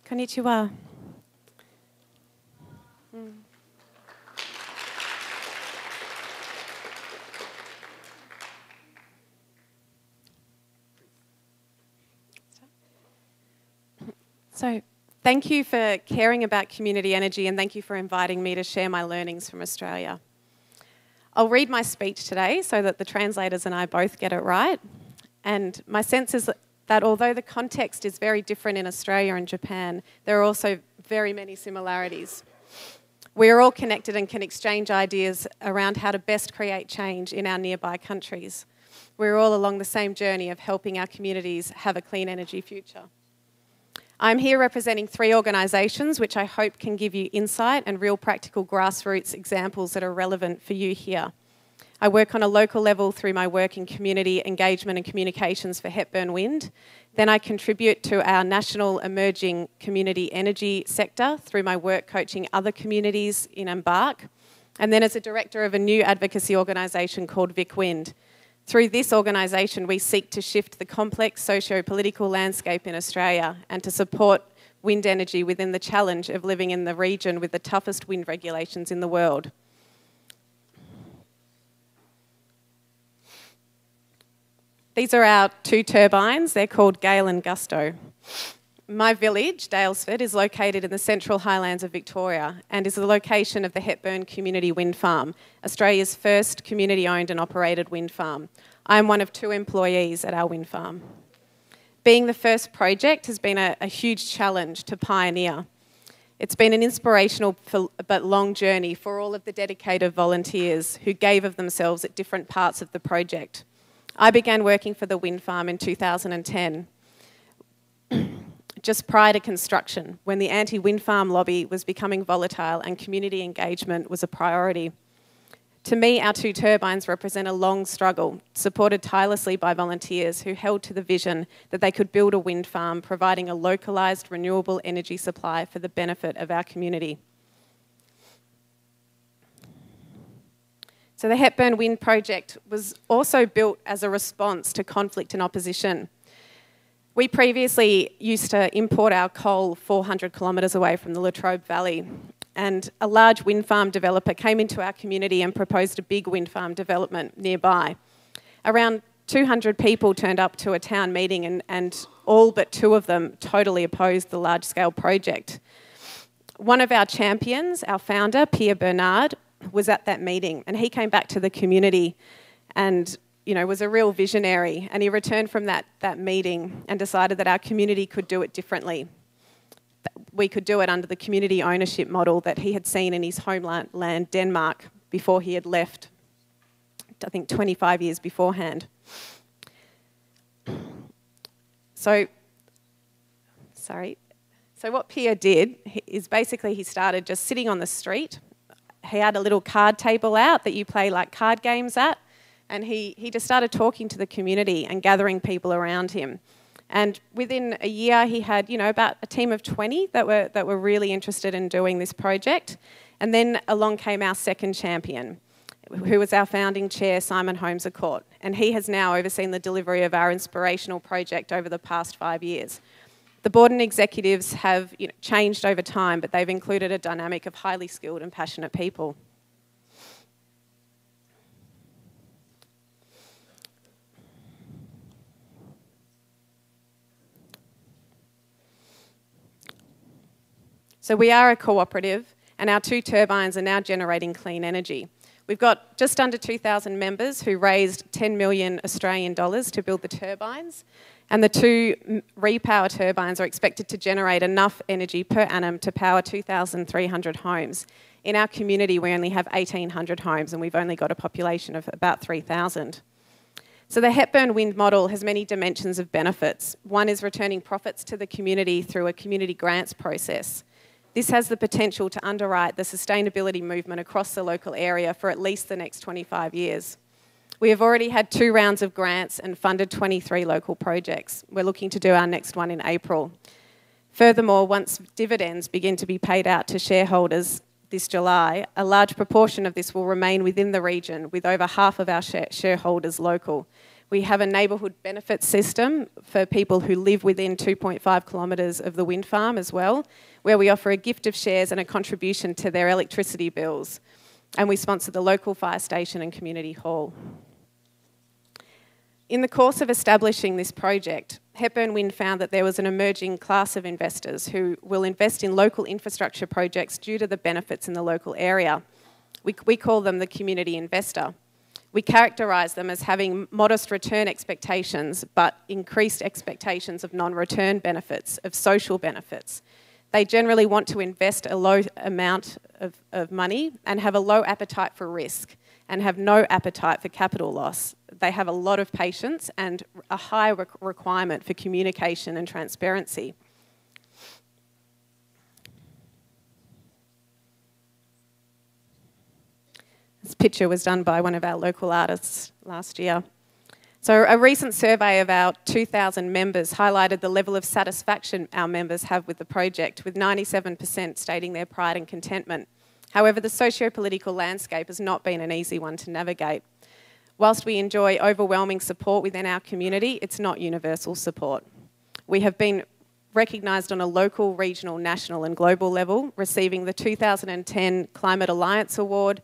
Konnichiwa. So, thank you for caring about community energy, and thank you for inviting me to share my learnings from Australia. I'll read my speech today so that the translators and I both get it right. And my sense is that although the context is very different in Australia and Japan, there are also very many similarities. We are all connected and can exchange ideas around how to best create change in our nearby countries. We're all along the same journey of helping our communities have a clean energy future. I'm here representing 3 organisations which I hope can give you insight and real practical grassroots examples that are relevant for you here. I work on a local level through my work in community engagement and communications for Hepburn Wind. Then I contribute to our national emerging community energy sector through my work coaching other communities in Embark. And then as a director of a new advocacy organisation called VicWind. Through this organisation, we seek to shift the complex socio-political landscape in Australia and to support wind energy within the challenge of living in the region with the toughest wind regulations in the world. These are our 2 turbines. They're called Gale and Gusto. My village, Dalesford, is located in the Central Highlands of Victoria and is the location of the Hepburn Community Wind Farm, Australia's first community-owned and operated wind farm. I'm one of 2 employees at our wind farm. Being the first project has been a huge challenge to pioneer. It's been an inspirational but long journey for all of the dedicated volunteers who gave of themselves at different parts of the project. I began working for the wind farm in 2010. Just prior to construction, when the anti-wind farm lobby was becoming volatile and community engagement was a priority. To me, our 2 turbines represent a long struggle, supported tirelessly by volunteers who held to the vision that they could build a wind farm providing a localised renewable energy supply for the benefit of our community. So the Hepburn Wind project was also built as a response to conflict and opposition. We previously used to import our coal 400 kilometres away from the Latrobe Valley, and a large wind farm developer came into our community and proposed a big wind farm development nearby. Around 200 people turned up to a town meeting and all but 2 of them totally opposed the large-scale project. One of our champions, our founder, Pierre Bernard, was at that meeting, and he came back to the community and was a real visionary, and he returned from that meeting and decided that our community could do it differently. We could do it under the community ownership model that he had seen in his homeland, Denmark, before he had left, I think 25 years beforehand. So what Pierre did is basically he started just sitting on the street. He had a little card table out that you play like card games at, and he just started talking to the community and gathering people around him. And within a year, he had, about a team of 20 that were really interested in doing this project. And then along came our second champion, who was our founding chair, Simon Holmes-a-Court. And he has now overseen the delivery of our inspirational project over the past 5 years. The board and executives have changed over time, but they've included a dynamic of highly skilled and passionate people. So we are a cooperative, and our 2 turbines are now generating clean energy. We've got just under 2,000 members who raised 10 million Australian dollars to build the turbines, and the 2 repower turbines are expected to generate enough energy per annum to power 2,300 homes. In our community, we only have 1,800 homes, and we've only got a population of about 3,000. So the Hepburn Wind model has many dimensions of benefits. One is returning profits to the community through a community grants process. This has the potential to underwrite the sustainability movement across the local area for at least the next 25 years. We have already had 2 rounds of grants and funded 23 local projects. We're looking to do our next one in April. Furthermore, once dividends begin to be paid out to shareholders this July, a large proportion of this will remain within the region, with over half of our shareholders local. We have a neighbourhood benefit system for people who live within 2.5 kilometres of the wind farm as well, where we offer a gift of shares and a contribution to their electricity bills. And we sponsor the local fire station and community hall. In the course of establishing this project, Hepburn Wind found that there was an emerging class of investors who will invest in local infrastructure projects due to the benefits in the local area. We call them the community investor. We characterise them as having modest return expectations, but increased expectations of non-return benefits, of social benefits. They generally want to invest a low amount of money and have a low appetite for risk and have no appetite for capital loss. They have a lot of patience and a high requirement for communication and transparency. This picture was done by one of our local artists last year. So a recent survey of our 2,000 members highlighted the level of satisfaction our members have with the project, with 97% stating their pride and contentment. However, the socio-political landscape has not been an easy one to navigate. Whilst we enjoy overwhelming support within our community, it's not universal support. We have been recognised on a local, regional, national and global level, receiving the 2010 Climate Alliance Award,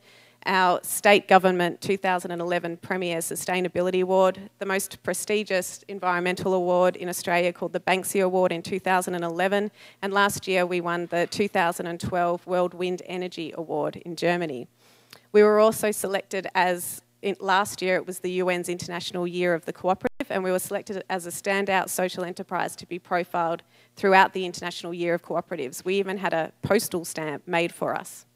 our state government 2011 Premier Sustainability Award, the most prestigious environmental award in Australia called the Banksy Award in 2011, and last year we won the 2012 World Wind Energy Award in Germany. We were also selected as, last year it was the UN's International Year of the Cooperative, and we were selected as a standout social enterprise to be profiled throughout the International Year of Cooperatives. We even had a postal stamp made for us.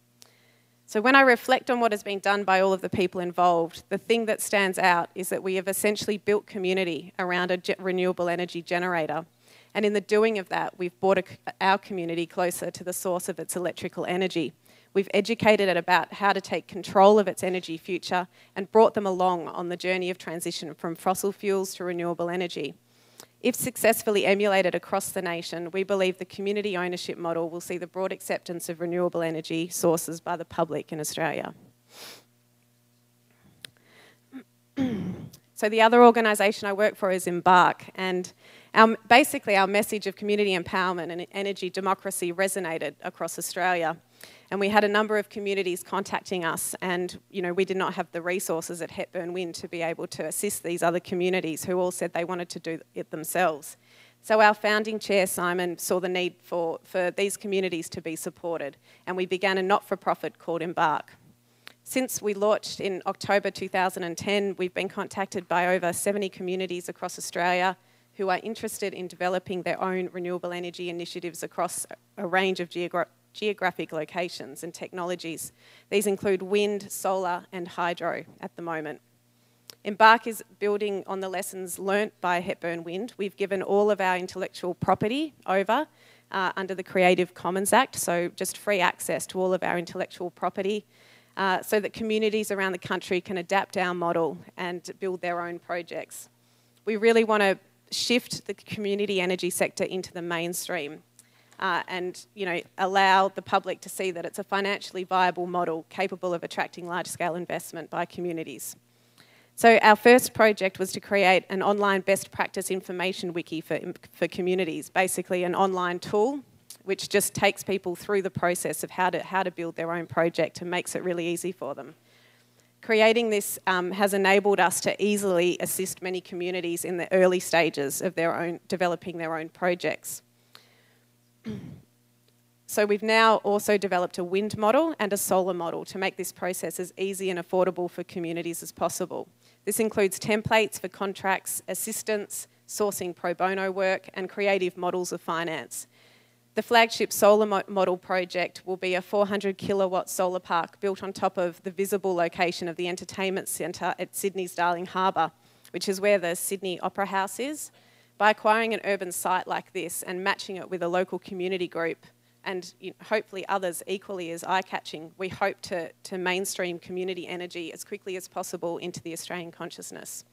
So when I reflect on what has been done by all of the people involved, the thing that stands out is that we have essentially built community around a renewable energy generator. And in the doing of that, we've brought our community closer to the source of its electrical energy. We've educated it about how to take control of its energy future and brought them along on the journey of transition from fossil fuels to renewable energy. If successfully emulated across the nation, we believe the community ownership model will see the broad acceptance of renewable energy sources by the public in Australia. So the other organisation I work for is Embark, and basically our message of community empowerment and energy democracy resonated across Australia. And we had a number of communities contacting us, and we did not have the resources at Hepburn Wind to be able to assist these other communities who all said they wanted to do it themselves. So our founding chair, Simon, saw the need for these communities to be supported, and we began a not-for-profit called Embark. Since we launched in October 2010, we've been contacted by over 70 communities across Australia who are interested in developing their own renewable energy initiatives across a range of geographic locations and technologies. These include wind, solar and hydro at the moment. Embark is building on the lessons learnt by Hepburn Wind. We've given all of our intellectual property over under the Creative Commons Act, so just free access to all of our intellectual property so that communities around the country can adapt our model and build their own projects. We really want to shift the community energy sector into the mainstream. And allow the public to see that it's a financially viable model capable of attracting large-scale investment by communities. So our first project was to create an online best practice information wiki for communities, basically an online tool which just takes people through the process of how to build their own project and makes it really easy for them. Creating this has enabled us to easily assist many communities in the early stages of developing their own projects. So we've now also developed a wind model and a solar model to make this process as easy and affordable for communities as possible. This includes templates for contracts, assistance, sourcing pro bono work and creative models of finance. The flagship solar model project will be a 400 kilowatt solar park built on top of the visible location of the entertainment centre at Sydney's Darling Harbour, which is where the Sydney Opera House is. By acquiring an urban site like this and matching it with a local community group and hopefully others equally as eye-catching, we hope to mainstream community energy as quickly as possible into the Australian consciousness.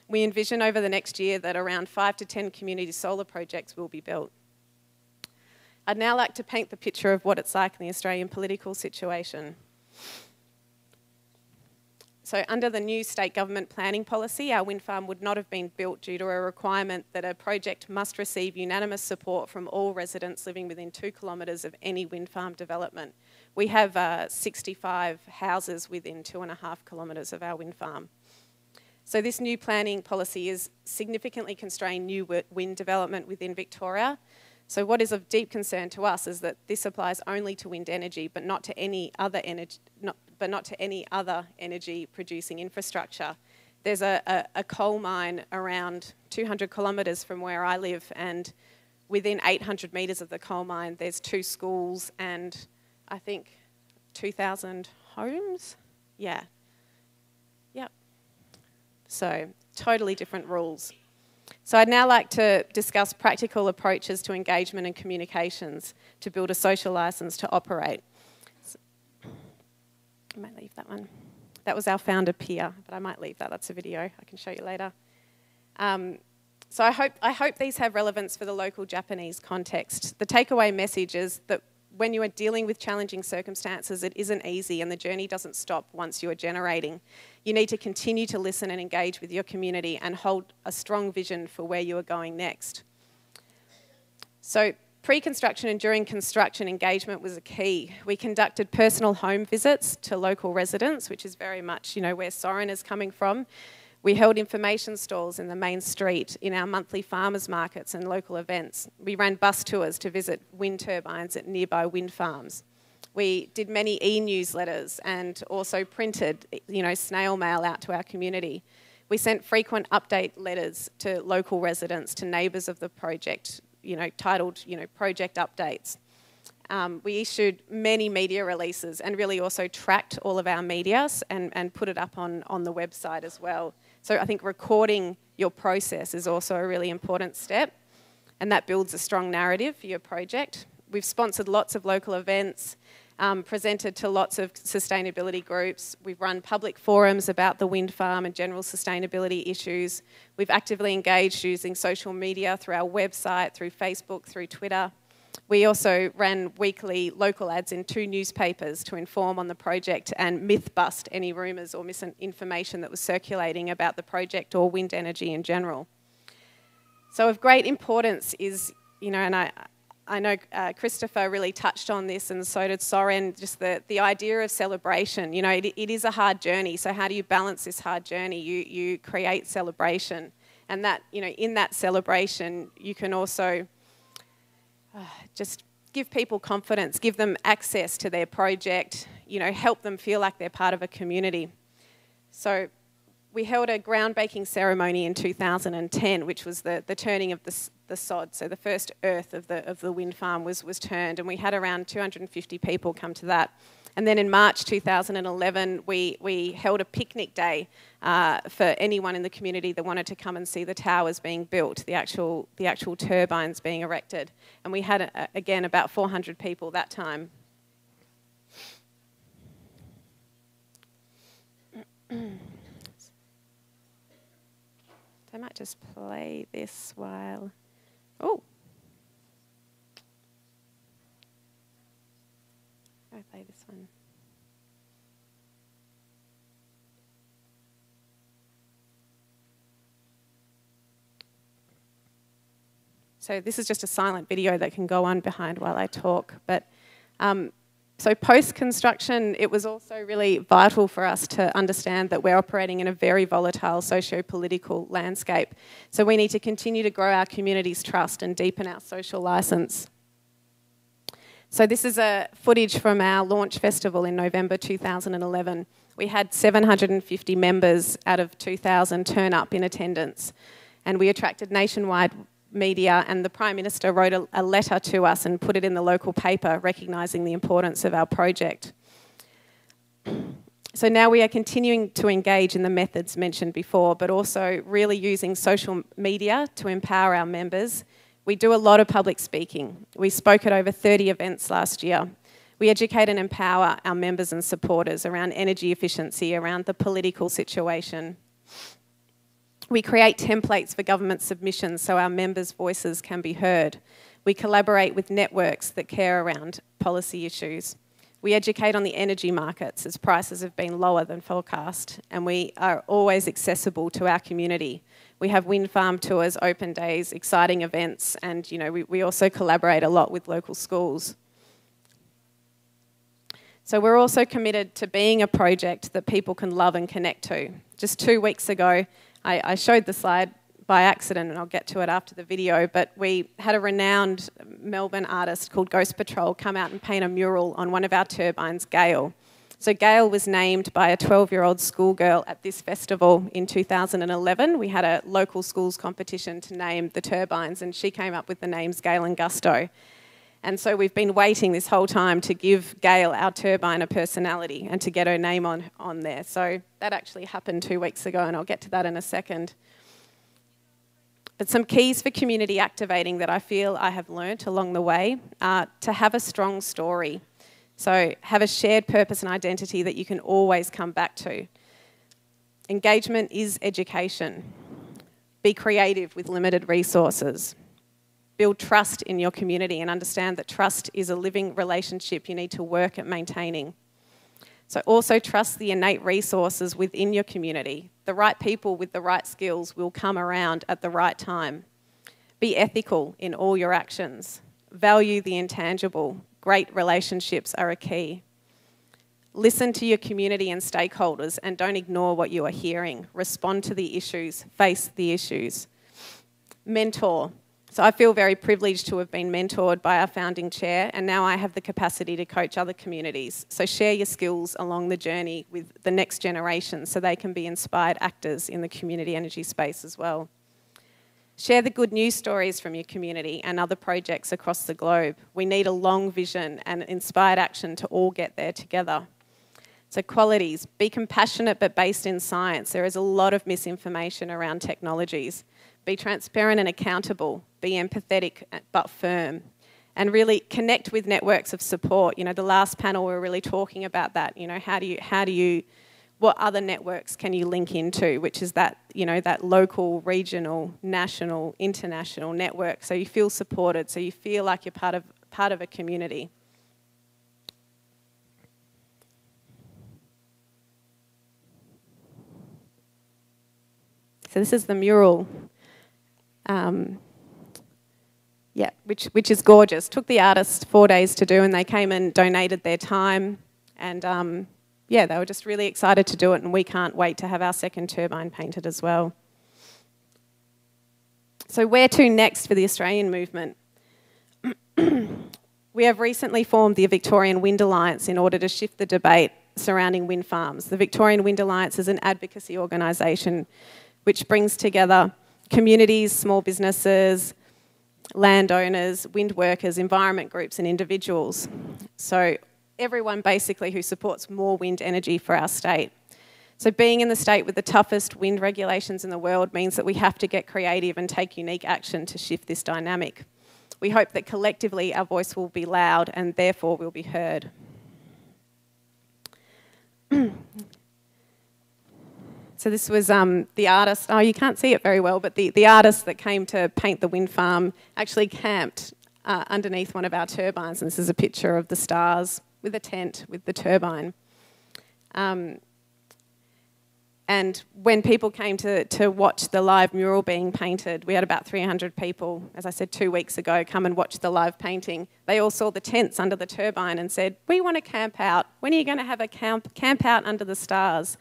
We envision over the next year that around 5 to 10 community solar projects will be built. I'd now like to paint the picture of what it's like in the Australian political situation. So under the new state government planning policy, our wind farm would not have been built due to a requirement that a project must receive unanimous support from all residents living within 2 kilometres of any wind farm development. We have 65 houses within 2.5 kilometres of our wind farm. So this new planning policy is significantly constrained new wind development within Victoria. So what is of deep concern to us is that this applies only to wind energy, but not to any other energy producing infrastructure. There's a coal mine around 200 kilometres from where I live, and within 800 metres of the coal mine, there's 2 schools and I think 2,000 homes. Yeah. Yep. So totally different rules. So I'd now like to discuss practical approaches to engagement and communications to build a social licence to operate. So, I might leave that one. That was our founder, Pia, but I might leave that. That's a video I can show you later. So I hope these have relevance for the local Japanese context. The takeaway message is that when you are dealing with challenging circumstances, it isn't easy and the journey doesn't stop once you are generating. You need to continue to listen and engage with your community and hold a strong vision for where you are going next. So pre-construction and during construction engagement was a key. We conducted personal home visits to local residents, which is very much, where Soren is coming from. We held information stalls in the main street, in our monthly farmers markets and local events. We ran bus tours to visit wind turbines at nearby wind farms. We did many e-newsletters and also printed, snail mail out to our community. We sent frequent update letters to local residents, to neighbours of the project, titled, project updates. We issued many media releases and really also tracked all of our media and put it up on the website as well. So I think recording your process is also a really important step, and that builds a strong narrative for your project. We've sponsored lots of local events, presented to lots of sustainability groups. We've run public forums about the wind farm and general sustainability issues. We've actively engaged using social media through our website, through Facebook, through Twitter. We also ran weekly local ads in 2 newspapers to inform on the project and myth bust any rumours or misinformation that was circulating about the project or wind energy in general. So of great importance is, and I know Christopher really touched on this and so did Soren, just the idea of celebration. It is a hard journey, so how do you balance this hard journey? You create celebration, and that, in that celebration you can also just give people confidence, give them access to their project, help them feel like they're part of a community. So we held a groundbreaking ceremony in 2010, which was the turning of the sod. So the first earth of the wind farm was turned, and we had around 250 people come to that. And then in March 2011, we held a picnic day for anyone in the community that wanted to come and see the towers being built, the actual turbines being erected. And we had, again, about 400 people that time. I might just play this while... Oh! I'll play this one. So this is just a silent video that can go on behind while I talk. But so post-construction, it was also really vital for us to understand that we're operating in a very volatile socio-political landscape. So we need to continue to grow our community's trust and deepen our social licence. So this is a footage from our launch festival in November 2011. We had 750 members out of 2,000 turn up in attendance, and we attracted nationwide media, and the Prime Minister wrote a letter to us and put it in the local paper recognising the importance of our project. So now we are continuing to engage in the methods mentioned before, but also really using social media to empower our members. We do a lot of public speaking. We spoke at over 30 events last year. We educate and empower our members and supporters around energy efficiency, around the political situation. We create templates for government submissions so our members' voices can be heard. We collaborate with networks that care around policy issues. We educate on the energy markets as prices have been lower than forecast, and we are always accessible to our community. We have wind farm tours, open days, exciting events, and we also collaborate a lot with local schools. So we're also committed to being a project that people can love and connect to. Just 2 weeks ago, I showed the slide by accident, and I'll get to it after the video, but we had a renowned Melbourne artist called Ghost Patrol come out and paint a mural on one of our turbines, Gail. So Gail was named by a 12-year-old schoolgirl at this festival in 2011. We had a local schools competition to name the turbines, and she came up with the names Gail and Gusto. And so we've been waiting this whole time to give Gail, our turbine, a personality and to get her name on there. So that actually happened 2 weeks ago, and I'll get to that in a second. But some keys for community activating that I feel I have learnt along the way are to have a strong story. So have a shared purpose and identity that you can always come back to. Engagement is education. Be creative with limited resources. Build trust in your community and understand that trust is a living relationship you need to work at maintaining. So also trust the innate resources within your community. The right people with the right skills will come around at the right time. Be ethical in all your actions. Value the intangible. Great relationships are a key. Listen to your community and stakeholders and don't ignore what you are hearing. Respond to the issues. Face the issues. Mentor. So I feel very privileged to have been mentored by our founding chair, and now I have the capacity to coach other communities. So share your skills along the journey with the next generation so they can be inspired actors in the community energy space as well. Share the good news stories from your community and other projects across the globe. We need a long vision and inspired action to all get there together. So qualities, be compassionate but based in science. There is a lot of misinformation around technologies. Be transparent and accountable. Be empathetic but firm. And really connect with networks of support. The last panel we were really talking about that. What other networks can you link into? Which is that, that local, regional, national, international network. So you feel supported. So you feel like you're part of a community. So this is the mural. Which is gorgeous. Took the artists 4 days to do, and they came and donated their time, and they were just really excited to do it, and we can't wait to have our second turbine painted as well. So where to next for the Australian movement? We have recently formed the Victorian Wind Alliance in order to shift the debate surrounding wind farms. The Victorian Wind Alliance is an advocacy organisation which brings together communities, small businesses, landowners, wind workers, environment groups and individuals. So everyone basically who supports more wind energy for our state. So being in the state with the toughest wind regulations in the world means that we have to get creative and take unique action to shift this dynamic. We hope that collectively our voice will be loud and therefore will be heard. So this was the artist, you can't see it very well, but the artist that came to paint the wind farm actually camped underneath one of our turbines. And this is a picture of the stars with a tent with the turbine. And when people came to watch the live mural being painted, we had about 300 people, as I said 2 weeks ago, come and watch the live painting. They all saw the tents under the turbine and said, "We want to camp out. When are you going to have a camp out under the stars?"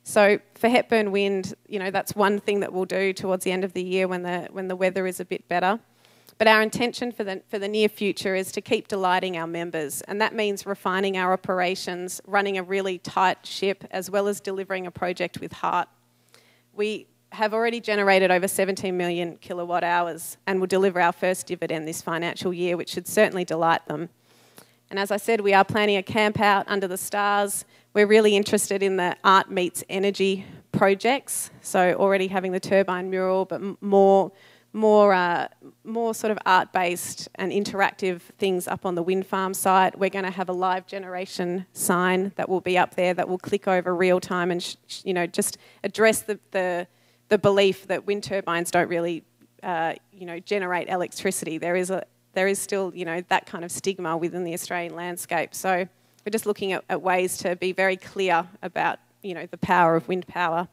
So for Hepburn Wind, that's one thing that we'll do towards the end of the year when the weather is a bit better. But our intention for the near future is to keep delighting our members, and that means refining our operations, running a really tight ship, as well as delivering a project with heart. We have already generated over 17 million kilowatt hours and will deliver our first dividend this financial year, which should certainly delight them. And as I said, we are planning a camp out under the stars. We're really interested in the art meets energy projects, so already having the turbine mural, but more sort of art-based and interactive things up on the wind farm site. We're going to have a live generation sign that will be up there that will click over real time and just address the belief that wind turbines don't really generate electricity. There is still that kind of stigma within the Australian landscape. So we're just looking at ways to be very clear about, the power of wind power.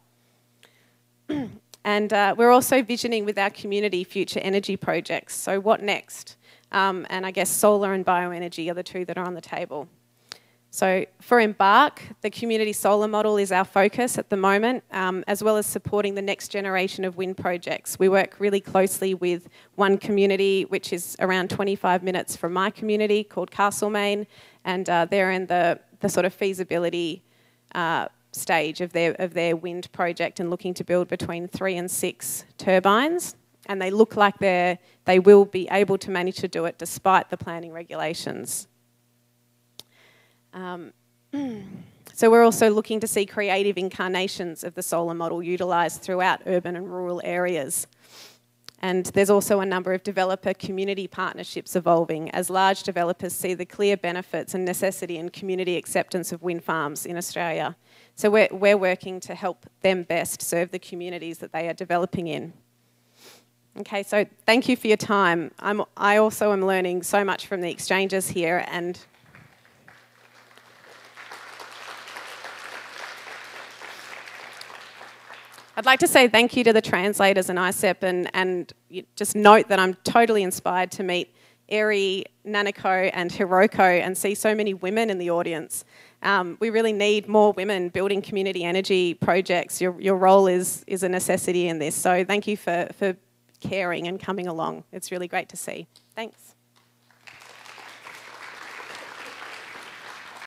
And we're also visioning with our community future energy projects. So what next? And I guess solar and bioenergy are the two that are on the table. So for Embark, the community solar model is our focus at the moment, as well as supporting the next generation of wind projects. We work really closely with one community, which is around 25 minutes from my community, called Castlemaine, and they're in the sort of feasibility stage of their wind project and looking to build between 3 and 6 turbines. And they look like they will be able to manage to do it despite the planning regulations. So we're also looking to see creative incarnations of the solar model utilised throughout urban and rural areas. And there's also a number of developer community partnerships evolving as large developers see the clear benefits and necessity and community acceptance of wind farms in Australia. So we're working to help them best serve the communities that they are developing in. Okay, so thank you for your time. I also am learning so much from the exchanges here, and I'd like to say thank you to the translators and ICEP, and just note that I'm totally inspired to meet Eri, Nanako and Hiroko and see so many women in the audience. We really need more women building community energy projects. Your role is a necessity in this, so thank you for caring and coming along. It's really great to see. Thanks.